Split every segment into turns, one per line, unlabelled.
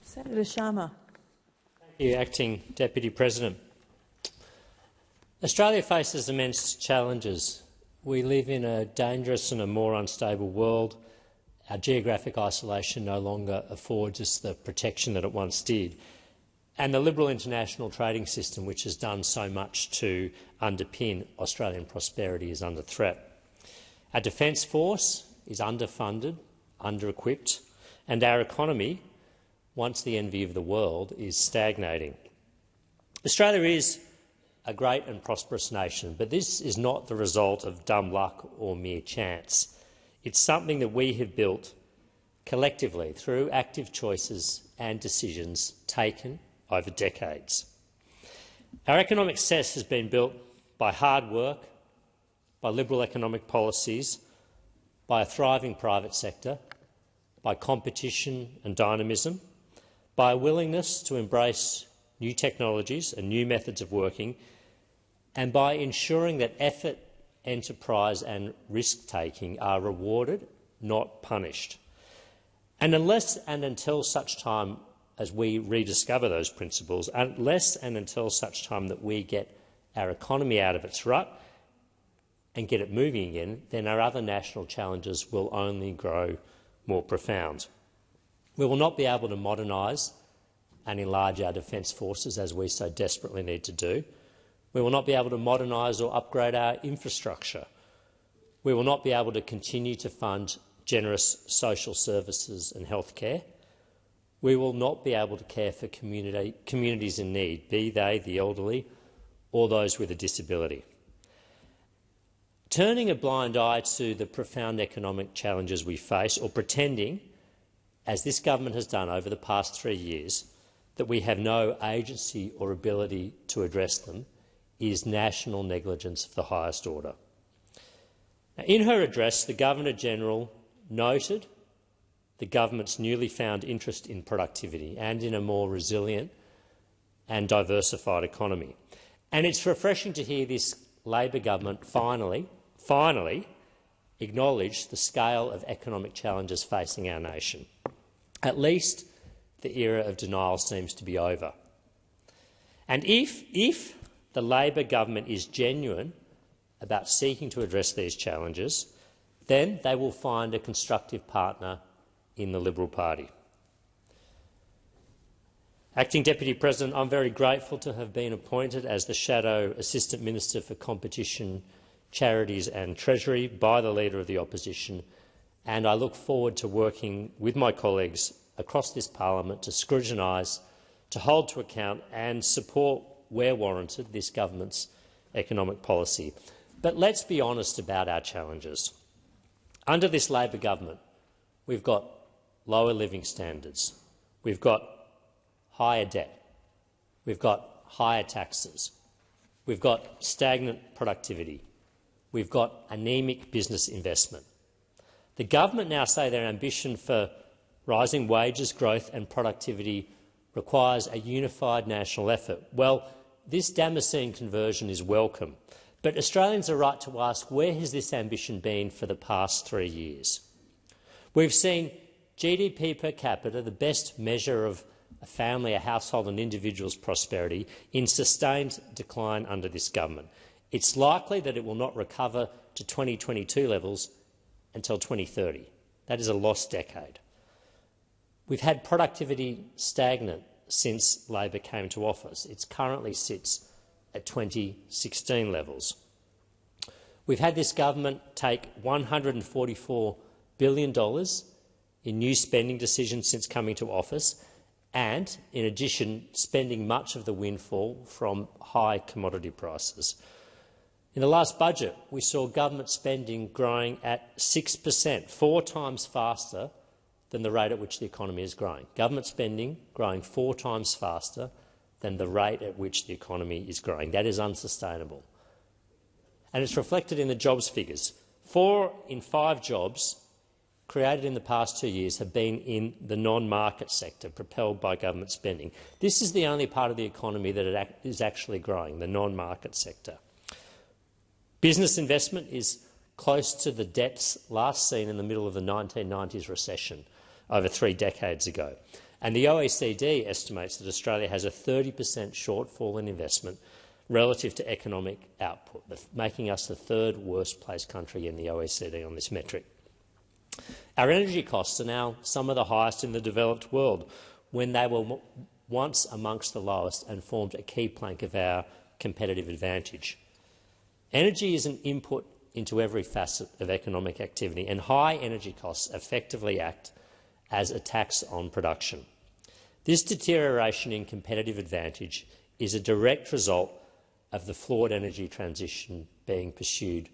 Senator Sharma.
Thank you, Acting Deputy President. Australia faces immense challenges. We live in a dangerous and a more unstable world. Our geographic isolation no longer affords us the protection that it once did. And the liberal international trading system, which has done so much to underpin Australian prosperity, is under threat. Our defence force is underfunded, under-equipped, and our economy, once the envy of the world, is stagnating. Australia is a great and prosperous nation, but this is not the result of dumb luck or mere chance. It's something that we have built collectively through active choices and decisions taken over decades. Our economic success has been built by hard work, by liberal economic policies, by a thriving private sector, by competition and dynamism, by a willingness to embrace new technologies and new methods of working, and by ensuring that effort, enterprise and risk-taking are rewarded, not punished. And unless and until such time as we rediscover those principles, unless and until such time that we get our economy out of its rut and get it moving again, then our other national challenges will only grow more profound. We will not be able to modernise and enlarge our defence forces as we so desperately need to do. We will not be able to modernise or upgrade our infrastructure. We will not be able to continue to fund generous social services and healthcare. We will not be able to care for communities in need, be they the elderly or those with a disability. Turning a blind eye to the profound economic challenges we face, or pretending, as this government has done over the past 3 years, that we have no agency or ability to address them, is national negligence of the highest order. Now, in her address, the Governor-General noted the government's newly found interest in productivity and in a more resilient and diversified economy. And it's refreshing to hear this Labor government finally acknowledge the scale of economic challenges facing our nation. At least the era of denial seems to be over. And if the Labor government is genuine about seeking to address these challenges, then they will find a constructive partner in the Liberal Party. Acting Deputy President, I'm very grateful to have been appointed as the Shadow Assistant Minister for Competition, Charities and Treasury by the Leader of the Opposition, and I look forward to working with my colleagues across this parliament to scrutinise, to hold to account and support, where warranted, this government's economic policy. But let's be honest about our challenges. Under this Labor government, we've got lower living standards, we've got higher debt, we've got higher taxes, we've got stagnant productivity, we've got anaemic business investment. The government now say their ambition for rising wages, growth and productivity requires a unified national effort. Well, this Damascene conversion is welcome, but Australians are right to ask, where has this ambition been for the past 3 years? We've seen GDP per capita, the best measure of a family, a household and individual's prosperity, in sustained decline under this government. It's likely that it will not recover to 2022 levels until 2030. That is a lost decade. We've had productivity stagnant since Labor came to office. It currently sits at 2016 levels. We've had this government take $144 billion in new spending decisions since coming to office and, in addition, spending much of the windfall from high commodity prices. In the last budget, we saw government spending growing at 6%, 4 times faster than the rate at which the economy is growing. Government spending growing 4 times faster than the rate at which the economy is growing. That is unsustainable. And it's reflected in the jobs figures. 4 in 5 jobs created in the past 2 years have been in the non-market sector, propelled by government spending. This is the only part of the economy that is actually growing, the non-market sector. Business investment is close to the depths last seen in the middle of the 1990s recession over 3 decades ago. And the OECD estimates that Australia has a 30% shortfall in investment relative to economic output, making us the third worst placed country in the OECD on this metric. Our energy costs are now some of the highest in the developed world, when they were once amongst the lowest and formed a key plank of our competitive advantage. Energy is an input into every facet of economic activity, and high energy costs effectively act as a tax on production. This deterioration in competitive advantage is a direct result of the flawed energy transition being pursued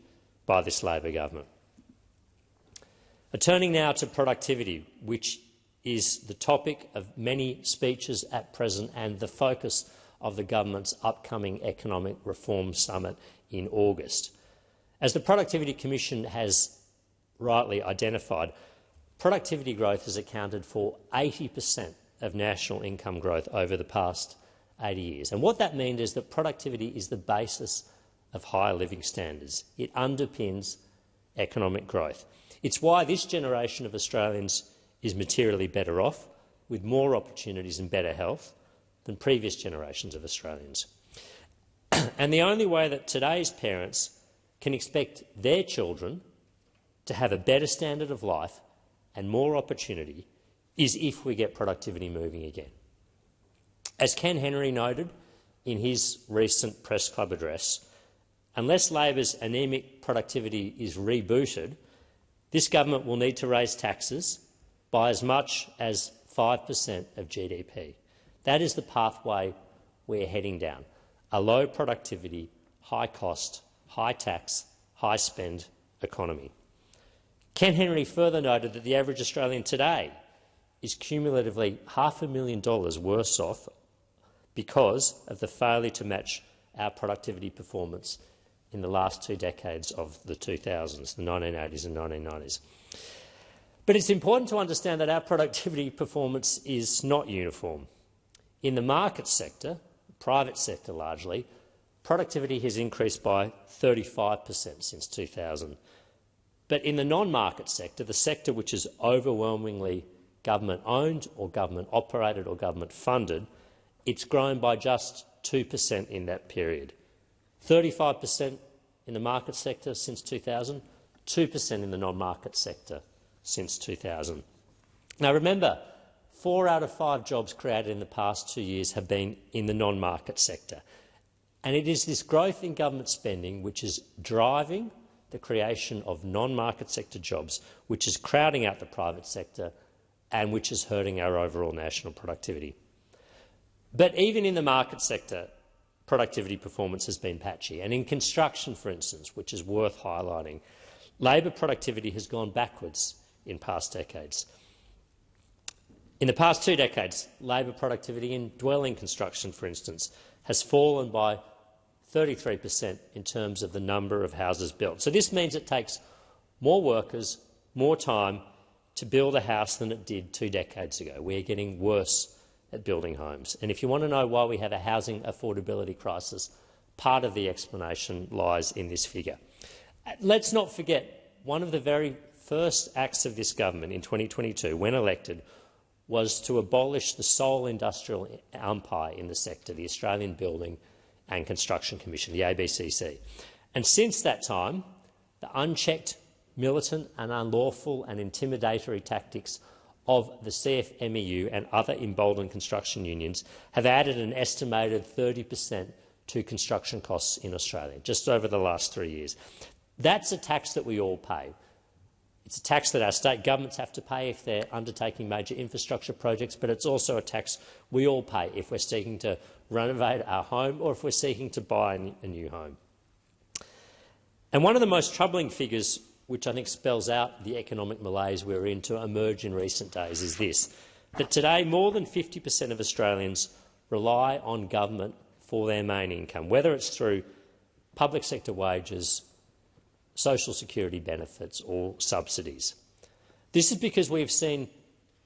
by this Labor government. Turning now to productivity, which is the topic of many speeches at present and the focus of the government's upcoming Economic Reform Summit in August. As the Productivity Commission has rightly identified, productivity growth has accounted for 80% of national income growth over the past 80 years. And what that means is that productivity is the basis of higher living standards. It underpins economic growth. It's why this generation of Australians is materially better off, with more opportunities and better health than previous generations of Australians. And the only way that today's parents can expect their children to have a better standard of life and more opportunity is if we get productivity moving again. As Ken Henry noted in his recent press club address, unless Labor's anaemic productivity is rebooted, this government will need to raise taxes by as much as 5% of GDP. That is the pathway we're heading down: a low productivity, high cost, high tax, high spend economy. Ken Henry further noted that the average Australian today is cumulatively $500,000 worse off because of the failure to match our productivity performance in the last 2 decades of the 2000s, the 1980s and 1990s. But it's important to understand that our productivity performance is not uniform. In the market sector, private sector largely, productivity has increased by 35% since 2000. But in the non-market sector, the sector which is overwhelmingly government-owned or government-operated or government-funded, it's grown by just 2% in that period. 35% in the market sector since 2000, 2% in the non-market sector since 2000. Now remember, 4 out of 5 jobs created in the past 2 years have been in the non-market sector. And it is this growth in government spending which is driving the creation of non-market sector jobs, which is crowding out the private sector and which is hurting our overall national productivity. But even in the market sector, productivity performance has been patchy. And in construction, for instance, which is worth highlighting, Labor productivity has gone backwards in past decades. In the past 2 decades, Labor productivity in dwelling construction, for instance, has fallen by 33% in terms of the number of houses built. So this means it takes more workers, more time to build a house than it did 2 decades ago. We're getting worse at building homes. And if you want to know why we have a housing affordability crisis, part of the explanation lies in this figure. Let's not forget, one of the very first acts of this government in 2022, when elected, was to abolish the sole industrial umpire in the sector, the Australian Building and Construction Commission, the ABCC. And since that time, the unchecked, militant and unlawful and intimidatory tactics of the CFMEU and other emboldened construction unions have added an estimated 30% to construction costs in Australia, just over the last 3 years. That's a tax that we all pay. It's a tax that our state governments have to pay if they're undertaking major infrastructure projects, but it's also a tax we all pay if we're seeking to renovate our home or if we're seeking to buy a new home. And one of the most troubling figures, which I think spells out the economic malaise we're in, to emerge in recent days, is this: that today more than 50% of Australians rely on government for their main income, whether it's through public sector wages, social security benefits or subsidies. This is because we've seen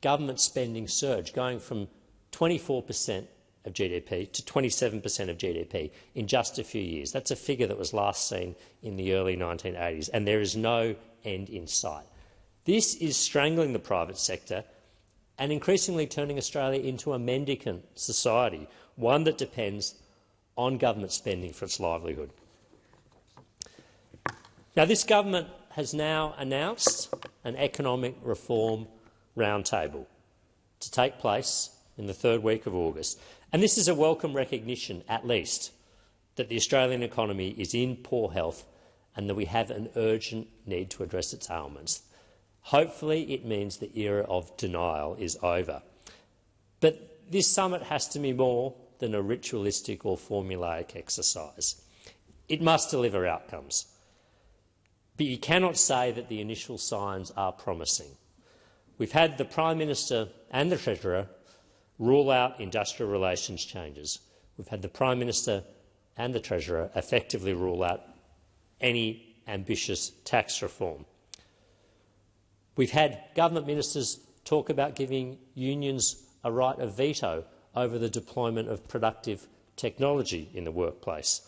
government spending surge, going from 24% of GDP to 27% of GDP in just a few years. That's a figure that was last seen in the early 1980s, and there is no end in sight. This is strangling the private sector and increasingly turning Australia into a mendicant society, one that depends on government spending for its livelihood. Now, this government has now announced an economic reform roundtable to take place in the third week of August. And this is a welcome recognition, at least, that the Australian economy is in poor health and that we have an urgent need to address its ailments. Hopefully it means the era of denial is over. But this summit has to be more than a ritualistic or formulaic exercise. It must deliver outcomes. But you cannot say that the initial signs are promising. We've had the Prime Minister and the Treasurer rule out industrial relations changes. We've had the Prime Minister and the Treasurer effectively rule out any ambitious tax reform. We've had government ministers talk about giving unions a right of veto over the deployment of productive technology in the workplace.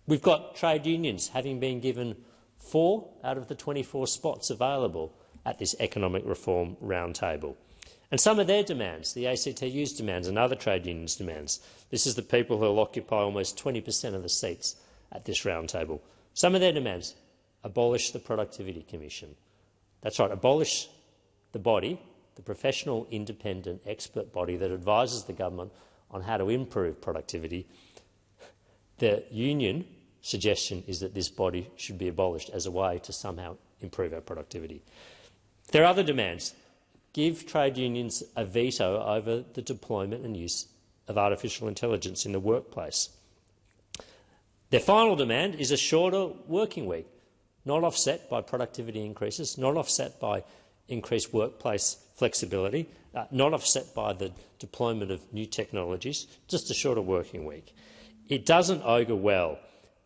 We've got trade unions having been given 4 out of the 24 spots available at this economic reform roundtable. And some of their demands, the ACTU's demands and other trade unions' demands, this is the people who will occupy almost 20% of the seats at this roundtable. Some of their demands: abolish the Productivity Commission. That's right, abolish the body, the professional, independent, expert body that advises the government on how to improve productivity. The union suggestion is that this body should be abolished as a way to somehow improve our productivity. There are other demands. Give trade unions a veto over the deployment and use of artificial intelligence in the workplace. Their final demand is a shorter working week, not offset by productivity increases, not offset by increased workplace flexibility, not offset by the deployment of new technologies, just a shorter working week. It doesn't augur well,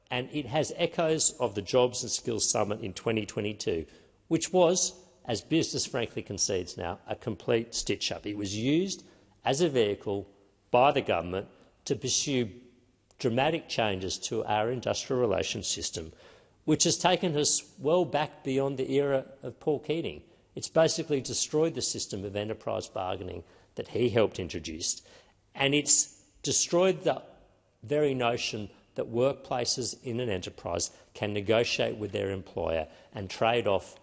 and it has echoes of the Jobs and Skills Summit in 2022, which was, as business frankly concedes now, a complete stitch-up. It was used as a vehicle by the government to pursue dramatic changes to our industrial relations system, which has taken us well back beyond the era of Paul Keating. It's basically destroyed the system of enterprise bargaining that he helped introduce, and it's destroyed the very notion that workplaces in an enterprise can negotiate with their employer and trade off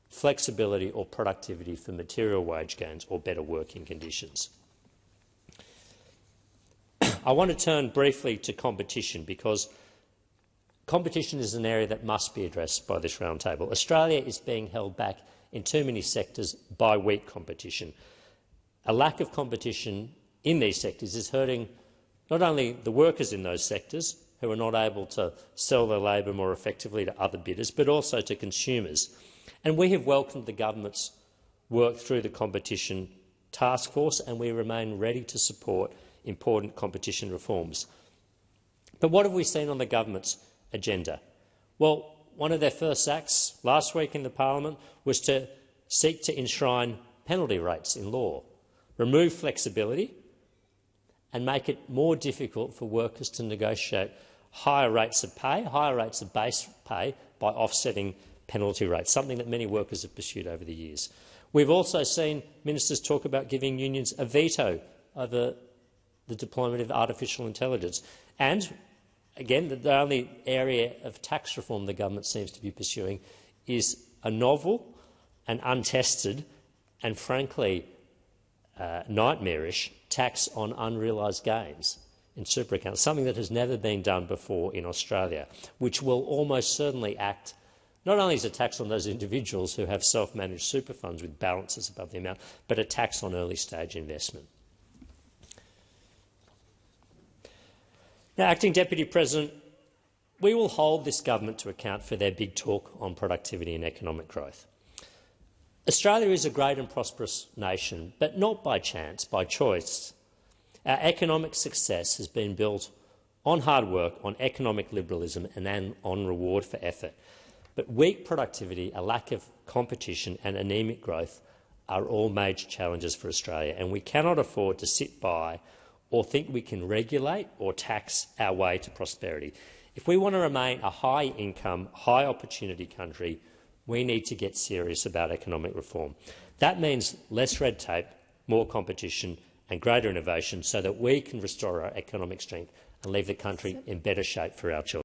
flexibility or productivity for material wage gains or better working conditions. I want to turn briefly to competition, because competition is an area that must be addressed by this roundtable. Australia is being held back in too many sectors by weak competition. A lack of competition in these sectors is hurting not only the workers in those sectors, who are not able to sell their labour more effectively to other bidders, but also to consumers. And we have welcomed the government's work through the Competition Task Force, and we remain ready to support important competition reforms. But what have we seen on the government's agenda? Well, one of their first acts last week in the parliament was to seek to enshrine penalty rates in law, remove flexibility and make it more difficult for workers to negotiate higher rates of pay, higher rates of base pay, by offsetting penalty rates, something that many workers have pursued over the years. We've also seen ministers talk about giving unions a veto over the deployment of artificial intelligence. And, again, the only area of tax reform the government seems to be pursuing is a novel and untested and, frankly, nightmarish tax on unrealised gains in super accounts, something that has never been done before in Australia, which will almost certainly act not only as a tax on those individuals who have self-managed super funds with balances above the amount, but a tax on early-stage investment. Now, Acting Deputy President, we will hold this government to account for their big talk on productivity and economic growth. Australia is a great and prosperous nation, but not by chance, by choice. Our economic success has been built on hard work, on economic liberalism and on reward for effort. But weak productivity, a lack of competition and anaemic growth are all major challenges for Australia, and we cannot afford to sit by or think we can regulate or tax our way to prosperity. If we want to remain a high-income, high-opportunity country, we need to get serious about economic reform. That means less red tape, more competition and greater innovation so that we can restore our economic strength and leave the country in better shape for our children.